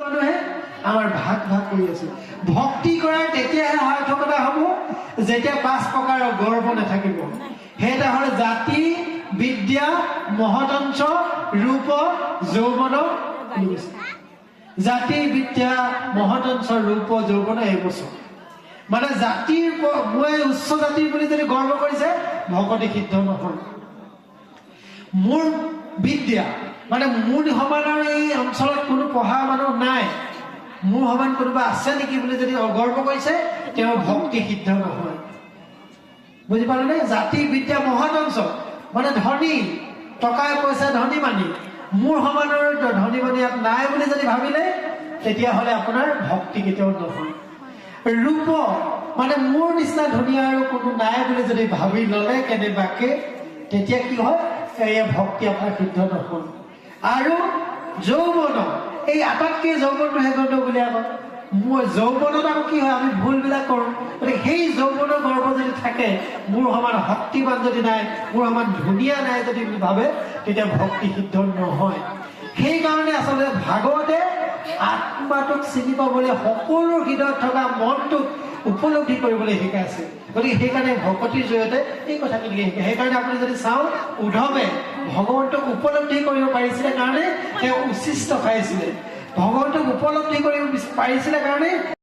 মানুহে আমাৰ ভাগ ভাগ কৰি আছে। ভক্তি কৰাৰ তেতিয়াহে সাৰ্থকতা হ'ব যেতিয়া 5 প্ৰকাৰৰ গৰ্ব নাথাকিব। সেইটা হ'ল জাতি, বিদ্যা, মহতঞ্চ, ৰূপ, যৌৱন। জাতি, বিদ্যা, মহতঞ্চ, ৰূপ, যৌৱন এই বছৰ মানে জাতিৰ মই উচ্চ জাতিৰ বুলি যদি গৰ্ব কৰিছে ভকতি সিদ্ধ নহয়। মোৰ বিদ্যা মানে মোৰ সমানৰ এই অঞ্চলত কোনো পঢ়া মানুহ নাই, মোৰ সমান কোনোবা আছে নেকি বুলি যদি গৰ্ব কৰিছে তেওঁ ভক্তি সিদ্ধ নহয়। বুজি পালেনে? জাতি, বিদ্যা, মহতঞ্চ মানে ধনী, টকা পইচা ধনী মানি মোৰ সমানৰ ধনী মানি ইয়াত নাই বুলি যদি ভাবিলে তেতিয়াহ'লে আপোনাৰ ভক্তি কেতিয়াও নহয়। ৰূপ মানে মোৰ নিচিনা ধনী আৰু কোনো নাই বুলি যদি ভাবি ল'লে কেনেবাকে তেতিয়া কি হয়, এই ভক্তি আপোনাৰ সিদ্ধ নহয়। আৰু যৌৱন এই আটাইতকৈ যৌৱনটোহে গন্ধ বুলি আকৌ মোৰ যৌৱনত আকৌ কি হয় আমি ভুলবিলাক কৰোঁ। গতিকে সেই যৌৱনৰ গৰ্ব যদি থাকে, মোৰ সমান শক্তিবান যদি নাই, মোৰ সমান ধুনীয়া নাই যদি ভাবে তেতিয়া ভক্তি সিদ্ধ নহয়। সেইকাৰণে আচলতে ভাগৱতে আত্মাটোক চিনি পাবলৈ সকলো হৃদয়ত থকা মনটোক উপলব্ধি কৰিবলৈ শিকাইছে। গতিকে সেইকাৰণে ভকতিৰ জৰিয়তে এই কথাখিনি শিকায়। সেইকাৰণে আপুনি যদি চাওঁ উদ্ধৱে ভগৱন্তক উপলব্ধি কৰিব পাৰিছিলে কাৰণে তেওঁ উচ্ছিষ্ট খাইছিলে। ভগৱন্তক উপলব্ধি কৰিব পাৰিছিলে কাৰণে